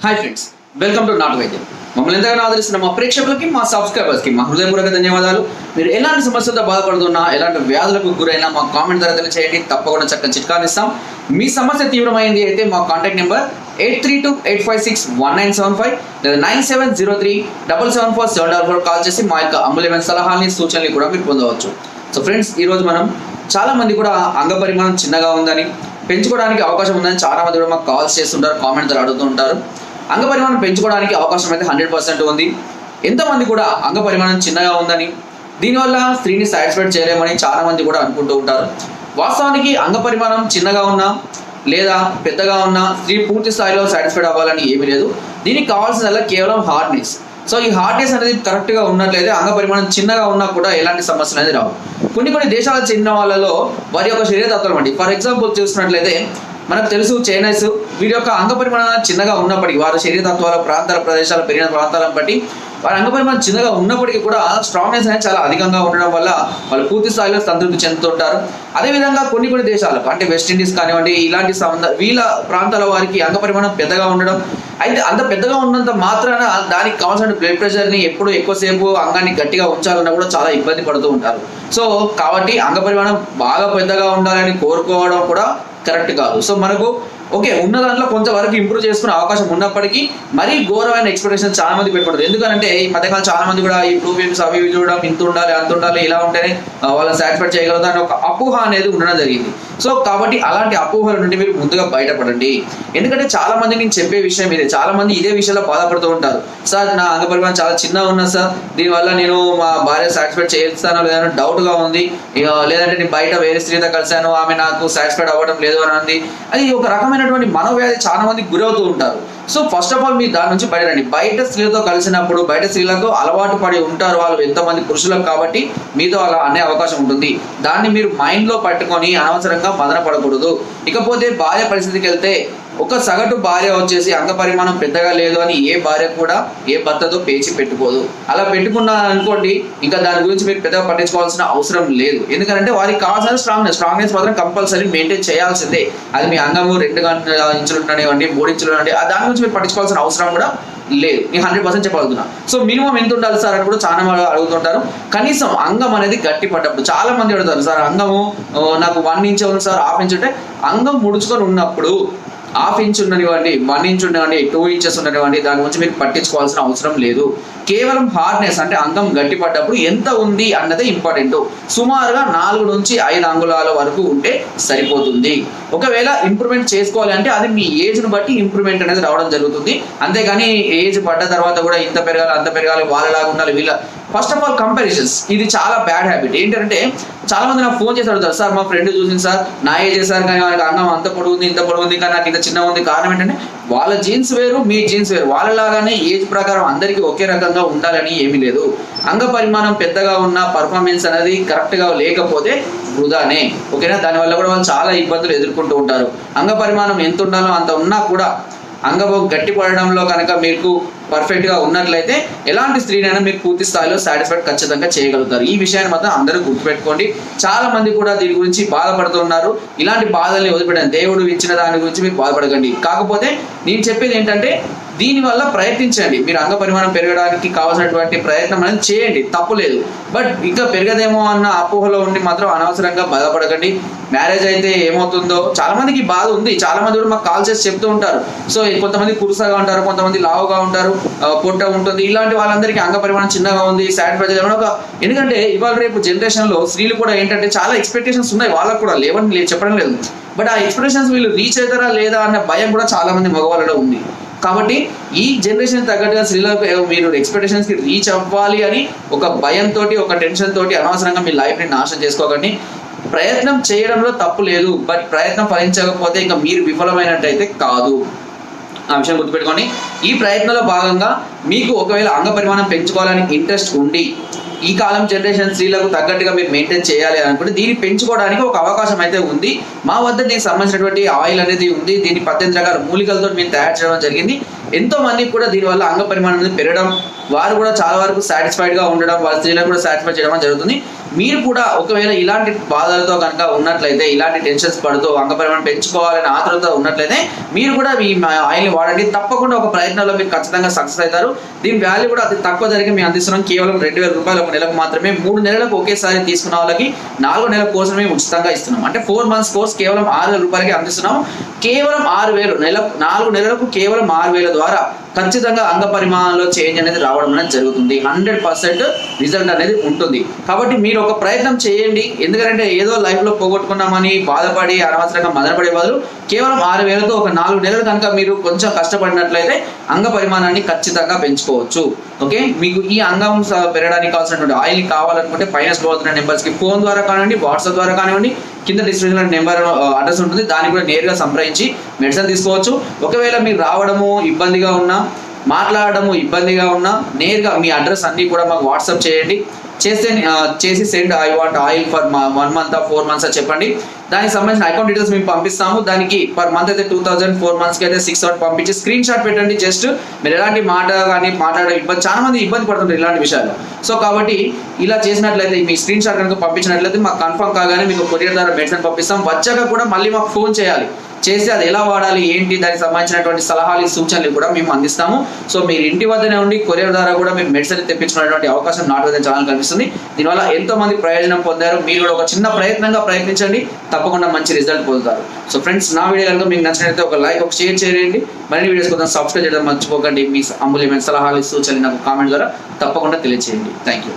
Hi friends, welcome to నాటు వైద్యం. మమ్మల్ని ఎంతగానో ఆదరిస్తున్న మా ప్రేక్షకులకి, మా సబ్స్క్రైబర్స్కి మా హృదయపూర్వక ధన్యవాదాలు. మీరు ఎలాంటి సమస్యలతో బాధపడుతున్నా, ఎలాంటి వ్యాధులకు గురైనా మా కామెంట్ ద్వారా తెలియచేయండి. తప్పకుండా చక్కని చిట్కాలు ఇస్తాం. మీ సమస్య తీవ్రమైంది అయితే మా కాంటాక్ట్ నెంబర్ 8328561975 లేదా 9703774744 కాల్ చేసి మా యొక్క అమూల్యమైన సలహాలని, సూచనలు కూడా మీరు పొందవచ్చు. సో ఫ్రెండ్స్, ఈరోజు మనం చాలా మంది కూడా అంగ పరిమాణం చిన్నగా ఉందని, పెంచుకోవడానికి అవకాశం ఉందని చాలా మంది కూడా మాకు కాల్స్ చేస్తుంటారు, కామెంట్ ద్వారా అడుగుతుంటారు. అంగ పరిమాణం పెంచుకోవడానికి అవకాశం అయితే 100% ఉంది. ఎంతమంది కూడా అంగ పరిమాణం చిన్నగా ఉందని, దీనివల్ల స్త్రీని సాటిస్ఫైడ్ చేయలేమని చాలా మంది కూడా అనుకుంటూ ఉంటారు. వాస్తవానికి అంగ పరిమాణం చిన్నగా ఉన్నా లేదా పెద్దగా ఉన్నా స్త్రీ పూర్తి స్థాయిలో సాటిస్ఫైడ్ అవ్వాలని ఏమీ లేదు. దీనికి కావాల్సిందల్లా కేవలం హార్డ్నెస్. సో ఈ హార్డ్నెస్ అనేది కరెక్ట్గా ఉన్నట్లయితే అంగ పరిమాణం చిన్నగా ఉన్నా కూడా ఎలాంటి సమస్యలు అనేది రావు. కొన్ని దేశాలకు చెందిన వాళ్ళలో వారి యొక్క శరీరతత్వం అండి, ఫర్ ఎగ్జాంపుల్ చూసినట్లయితే మనకు తెలుసు చైనీస్, వీరి యొక్క అంగ పరిమాణం చిన్నగా ఉన్నప్పటికీ, వారి శరీరతత్వాల ప్రాంతాల ప్రదేశాలు పెరిగిన ప్రాంతాలను బట్టి వారి అంగ పరిమాణం చిన్నగా ఉన్నప్పటికీ కూడా స్ట్రాంగ్నెస్ అనేది చాలా అధికంగా ఉండడం వల్ల వాళ్ళు పూర్తి స్థాయిలో సంతృప్తి చెందుతుంటారు. అదేవిధంగా కొన్ని దేశాలకు, అంటే వెస్టిండీస్ కానివ్వండి, ఇలాంటి వీళ్ళ ప్రాంతాల వారికి అంగ పరిమాణం పెద్దగా ఉండడం, అయితే అంత పెద్దగా ఉన్నంత మాత్రాన దానికి కావాల్సిన బ్లడ్ ప్రెషర్ని ఎప్పుడు ఎక్కువసేపు అంగాన్ని గట్టిగా ఉంచాలన్నా కూడా చాలా ఇబ్బంది పడుతూ ఉంటారు. సో కాబట్టి అంగ పరిమాణం బాగా పెద్దగా ఉండాలని కోరుకోవడం కూడా కరెక్ట్ కాదు. సో మనకు ఓకే, ఉన్న దాంట్లో కొంతవరకు ఇంప్రూవ్ చేసుకునే అవకాశం ఉన్నప్పటికీ మరీ ఘోరమైన ఎక్స్పెక్టేషన్ చాలా మంది పెట్టుకుంటారు. ఎందుకంటే ఈ మధ్యకాలం చాలా మంది కూడా ఈ బ్లూ ఫిల్మ్స్ అవి ఇవి చూడడం, ఇంత ఉండాలి అంత ఉండాలి, ఇలా ఉంటేనే వాళ్ళని సాటిస్ఫై చేయగలుగుతారు అని ఒక అపోహ అనేది ఉండడం జరిగింది. సో కాబట్టి అలాంటి అపోహల నుండి మీరు ముందుగా బయటపడండి. ఎందుకంటే చాలా మంది నేను చెప్పే విషయం ఇదే, చాలా మంది ఇదే విషయంలో బాధపడుతూ ఉంటారు. సార్, నా అంగ పరిమాణం చాలా చిన్నగా ఉన్నా సార్, దీనివల్ల నేను మా భార్య సాటిస్ఫైడ్ చేస్తానో లేదని డౌట్గా ఉంది, లేదంటే నేను బయట వేరే స్త్రీతో కలిశాను, ఆమె నాకు సాటిస్ఫైడ్ అవ్వడం లేదు అని అంది. అది ఒక రకమైనటువంటి మనోవ్యాధి చాలా మందికి గురవుతూ ఉంటారు. సో ఫస్ట్ ఆఫ్ ఆల్ మీరు దాని నుంచి బయటండి. బయట స్త్రీలతో కలిసినప్పుడు బయట స్త్రీలకు అలవాటు పడి ఉంటారు వాళ్ళు, ఎంతమంది పురుషులకు, కాబట్టి మీతో అలా అనే అవకాశం ఉంటుంది. దాన్ని మీరు మైండ్లో పట్టుకొని అనవసరంగా మదన పడకూడదు. ఇకపోతే భార్య పరిస్థితికి వెళ్తే, ఒక సగటు భార్య వచ్చేసి అంగ పరిమాణం పెద్దగా లేదు అని ఏ భార్య కూడా ఏ భర్తతో పేచి పెట్టుకోదు. అలా పెట్టుకున్నా అనుకోండి, ఇంకా దాని గురించి మీరు పెద్దగా పట్టించుకోవాల్సిన అవసరం లేదు. ఎందుకంటే వారికి కావాల్సిన స్ట్రాంగ్నెస్ మాత్రం కంపల్సరీ మెయింటైన్ చేయాల్సిందే. అది మీ అంగము 2 ఇంచులు ఉండనివ్వండి, 3 ఇంచులు ఉండండి, దాని గురించి మీరు పట్టించుకోవాల్సిన అవసరం కూడా లేదు. నేను 100% చెప్పగలుగుతున్నా. సో మినిమం ఎంత ఉండాలి సార్ అని కూడా చాలా మంది అడుగుతుంటారు. కనీసం అంగం అనేది గట్టి పడ్డప్పుడు చాలా మంది అడుగుతారు, సార్ అంగము నాకు 1 ఇంచ్ ఉంది సార్, 1/2 ఇంచ్ ఉంటే అంగం ముడుచుకొని ఉన్నప్పుడు 1/2 ఇంచ్ ఉండనివ్వండి, 1 ఇంచ్ ఉండనివ్వండి, 2 ఇంచెస్ ఉండనివ్వండి, దాని గురించి మీరు పట్టించుకోవాల్సిన అవసరం లేదు. కేవలం హార్డ్నెస్ అంటే అంగం గట్టిపడ్డప్పుడు ఎంత ఉంది అన్నదే ఇంపార్టెంట్. సుమారుగా 4 నుంచి 5 అంగుళాల వరకు ఉంటే సరిపోతుంది. ఒకవేళ ఇంప్రూవ్మెంట్ చేసుకోవాలి అంటే అది మీ ఏజ్ను బట్టి ఇంప్రూవ్మెంట్ అనేది రావడం జరుగుతుంది. అంతేగాని ఏజ్ పడ్డ తర్వాత కూడా ఇంత పెరగాలి అంత పెరగాలి, వాళ్ళలాగా ఉండాలి వీళ్ళ. ఫస్ట్ ఆఫ్ ఆల్ కంపారిజన్స్, ఇది చాలా బ్యాడ్ హ్యాబిట్. ఏంటంటే చాలా మంది నాకు ఫోన్ చేసి అడుగుతారు, సార్ మా ఫ్రెండ్ చూసింది సార్, నా ఏజ్ సార్, కానీ వాళ్ళకి అంగం అంత పొడుగు ఉంది, ఇంత పొడుగు ఉంది, కానీ నాకు ఇంత చిన్న ఉంది. కారణం ఏంటంటే వాళ్ళ జీన్స్ వేరు, మీ జీన్స్ వేరు. వాళ్ళలాగానే ఏజ్ ప్రకారం అందరికీ ఒకే రకంగా ఉండాలని ఏమీ లేదు. అంగ పరిమాణం పెద్దగా ఉన్న పర్ఫార్మెన్స్ అనేది కరెక్ట్గా లేకపోతే వృధానే, ఓకేనా. దానివల్ల కూడా వాళ్ళు చాలా ఇబ్బందులు ఎదుర్కొంటూ ఉంటారు. అంగ పరిమాణం ఎంత ఉండాలో అంత ఉన్నా కూడా అంగం గట్టి పడడంలో కనుక మీకు పర్ఫెక్ట్గా ఉన్నట్లయితే ఎలాంటి స్త్రీనైనా మీరు పూర్తి స్థాయిలో సాటిస్ఫైడ్ ఖచ్చితంగా చేయగలుగుతారు. ఈ విషయాన్ని మాత్రం అందరూ గుర్తుపెట్టుకోండి. చాలా మంది కూడా దీని గురించి బాధపడుతున్నారు. ఇలాంటి బాధల్ని వదిలిపెట్టండి. దేవుడు ఇచ్చిన దాని గురించి మీరు బాధపడకండి. కాకపోతే నేను చెప్పేది ఏంటంటే, దీనివల్ల ప్రయత్నించండి. మీరు అంగ పరిమాణం పెరగడానికి కావాల్సినటువంటి ప్రయత్నం అనేది చేయండి, తప్పులేదు. బట్ ఇంకా పెరగదేమో అన్న అపోహలో ఉండి మాత్రం అనవసరంగా బాధపడకండి. మ్యారేజ్ అయితే ఏమవుతుందో చాలా మందికి బాధ ఉంది. చాలా మంది కూడా మాకు కాల్ చేసి చెప్తూ ఉంటారు. సో కొంతమంది కురుసగా ఉంటారు, కొంతమంది లావుగా ఉంటారు, పొట్ట ఉంటుంది. ఇలాంటి వాళ్ళందరికీ అంగ పరిమాణం చిన్నగా ఉంది, సాటిస్ఫై చేయడం ఒక. ఎందుకంటే ఇవాళ రేపు జనరేషన్లో స్త్రీలు కూడా ఏంటంటే చాలా ఎక్స్పెక్టేషన్స్ ఉన్నాయి, వాళ్ళకు కూడా లేవని చెప్పడం లేదు. బట్ ఆ ఎక్స్పెక్టేషన్స్ వీళ్ళు రీచ్ అవుతారా లేదా అన్న భయం కూడా చాలా మంది మగవాళ్ళలో ఉంది. కాబట్టి ఈ జనరేషన్ తగ్గట్టుగా స్త్రీలకు మీరు ఎక్స్పెక్టేషన్స్కి రీచ్ అవ్వాలి అని ఒక భయంతో, ఒక టెన్షన్ తోటి అనవసరంగా మీ లైఫ్ని నాశనం చేసుకోకండి. ప్రయత్నం చేయడంలో తప్పు లేదు, బట్ ప్రయత్నం ఫలించకపోతే ఇంకా మీరు విఫలమైనట్టయితే కాదు. ఆ విషయం గుర్తుపెట్టుకోండి. ఈ ప్రయత్నంలో భాగంగా మీకు ఒకవేళ అంగ పరిమాణం పెంచుకోవాలని ఇంట్రెస్ట్ ఉండి, ఈ కాలం జనరేషన్ స్త్రీలకు తగ్గట్టుగా మీరు మెయింటైన్ చేయాలి అనుకుంటే దీన్ని పెంచుకోవడానికి ఒక అవకాశం అయితే ఉంది. మా వద్ద దీనికి సంబంధించినటువంటి ఆయిల్ అనేది ఉంది. దీన్ని 18 రకాల మూలికలతో మేము తయారు చేయడం జరిగింది. ఎంతో మందికి కూడా దీనివల్ల అంగ పరిమాణం అనేది పెరగడం, వారు కూడా చాలా వరకు సాటిస్ఫైడ్గా ఉండడం, వాళ్ళ స్త్రీలను కూడా సాటిస్ఫై చేయడం జరుగుతుంది. మీరు కూడా ఒకవేళ ఇలాంటి బాధలతో కనుక ఉన్నట్లయితే, ఇలాంటి టెన్షన్స్ పడుతూ అంగ పరిమాణం పెంచుకోవాలని ఆతృత ఉన్నట్లయితే మీరు కూడా ఈ ఆయిల్ని వాడండి. తప్పకుండా ఒక ప్రయత్నంలో మీరు ఖచ్చితంగా సక్సెస్ అవుతారు. దీని వాల్యూ కూడా అతి తక్కువ ధరకి మేము అందిస్తున్నాం. కేవలం 2000 రూపాయలు ఒక నెలకు మాత్రమే. 3 నెలలకు ఒకేసారి తీసుకున్న వాళ్ళకి 4 నెలల కోర్సు మేము ఉచితంగా ఇస్తున్నాం. అంటే 4 months కోర్స్ కేవలం 6000 రూపాయలకి అందిస్తున్నాం. కేవలం 6000 4 నెలలకు కేవలం 6000 ద్వారా ఖచ్చితంగా అంగ పరిమాణంలో చేంజ్ అనేది రావడం అనేది జరుగుతుంది. 100% రిజల్ట్ అనేది ఉంటుంది. కాబట్టి మీరు ఒక ప్రయత్నం చేయండి. ఎందుకంటే ఏదో లైఫ్లో పోగొట్టుకున్నామని బాధపడి అనవసరంగా మదనపడే బదులు కేవలం 6000తో ఒక 4 నెలలు కనుక మీరు కొంచెం కష్టపడినట్లయితే అంగ పరిమాణాన్ని ఖచ్చితంగా పెంచుకోవచ్చు. ఓకే, మీకు ఈ అంగం పెరగడానికి కావాల్సినటువంటి ఆయిల్ కావాలనుకుంటే పైన స్క్రోల్ అవుతున్న నెంబర్స్కి ఫోన్ ద్వారా కానివ్వండి, వాట్సాప్ ద్వారా కానివ్వండి, కింద డిస్క్రిప్షన్ నెంబర్ అడ్రస్ ఉంటుంది, దానికి కూడా నేరుగా సంప్రదించి మెడిసిన్ తీసుకోవచ్చు. ఒకవేళ మీరు రావడము ఇబ్బందిగా ఉన్నా, మాట్లాడడము ఇబ్బందిగా ఉన్నా, నేరుగా మీ అడ్రస్ అన్నీ కూడా మాకు వాట్సాప్ చేయండి. చేసి send I want oil for 1 month 4 months చెప్పండి. దానికి సంబంధించిన అకౌంట్ డీటెయిల్స్ మేము పంపిస్తాము. దానికి పర్ మంత్ అయితే 2000, 4 monthsకి అయితే 600 పంపించి స్క్రీన్ షాట్ పెట్టండి. జస్ట్ మీరు ఎలాంటి మాట కానీ మాట్లాడే ఇబ్బంది, చాలా మంది ఇబ్బంది పడుతుంటారు ఇలాంటి విషయాలు. సో కాబట్టి ఇలా చేసినట్లయితే మీ స్క్రీన్ షాట్ కనుక పంపించినట్లయితే మాకు కన్ఫర్మ్ కాగానే మీకు కొరియర్ ద్వారా మెడిసిన్ పంపిస్తాం. వచ్చాక కూడా మళ్ళీ మాకు ఫోన్ చేసి అది ఎలా వాడాలి ఏంటి దానికి సంబంధించినటువంటి సలహాలు సూచనలు కూడా మేము అందిస్తాము. సో మీరు ఇంటి వద్దనే ఉండి కొరియర్ ద్వారా కూడా మీరు మెడిసిన్ తెప్పించుకునేటువంటి అవకాశం నాట్ విత్ ఛానల్ కనిపిస్తుంది. దీనివల్ల ఎంతో మంది ప్రయోజనం పొందారు. మీరు కూడా ఒక చిన్న ప్రయత్నంగా ప్రయత్నించండి, తప్పకుండా మంచి రిజల్ట్ పొందుతారు. సో ఫ్రెండ్స్, నా వీడియో కనుక మీకు నచ్చినట్లయితే ఒక లైక్, ఒక షేర్ చేయండి. మరిన్ని వీడియోస్ కోసం సబ్స్క్రైబ్ చేయడం మర్చిపోకండి. మీ అమూల్యమైన సలహాలు సూచనలు నాకు కామెంట్ ద్వారా తప్పకుండా తెలియజేయండి. Thank you.